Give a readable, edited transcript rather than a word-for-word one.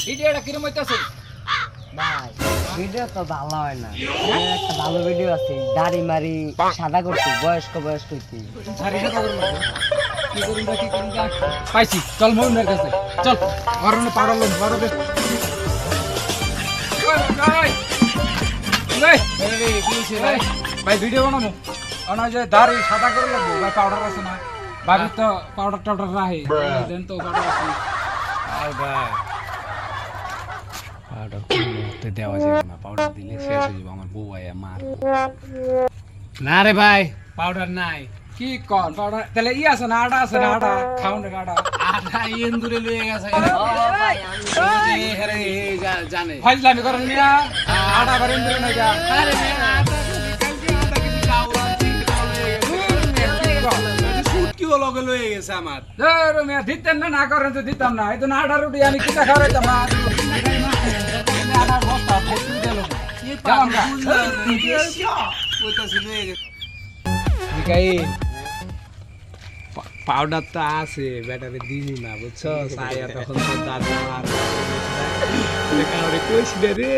ভিডিওটা কিরম হইতাছে? ভাই ভিডিও তো ভালো হয় না। একটা ভালো ভিডিও আছে, দাড়ি মারি সাদা করতে বয়স্ক হইতে। সারি সাদা করে লাগবে। কি করুন দা পাইছি, চল মরুনের কাছে চল। ঘরনে পাড়ালো বড় দে। ভাই ভিডিও বানাবো, যে দাড়ি সাদা করে লাগবো ভাই, পাউডার আছে না ভাবি? তো পাউডার টাউডার রাহে দেন তো, পাউডার আছে না? আর ভাই পাউডার করতে দেওয়া যাবে না, পাউডার দিলে শেষ হয়ে যাবে, আমার বউ আয়া মার। না রে ভাই পাউডার নাই। কি কর পাউডার? তাহলে ই আছে না, আটা আছে না? আটা খাউন রে আটা। আটা ইন্দুরে লয়ে গেছে জানে। ফাইজলামি করেন মিয়া, আটা করেন দিলে না যা। আরে আটা কালকে আধা কেজি চাউল আনছি, কি লগে লয়ে গেছে আমার। মিয়া দিতেন না, না করেন তো দিতাম না। এই তো না আটা রুটি আমি কিনা খাওয়াইতাম না। আটার বস্তা ফাইজলি দিল না। যেমন গা। পাউডার তো আছে, ব্যাটারে দিলি না বুঝছো, সাইয়া তখন তো দাদা আর কাউরে কইছি রে।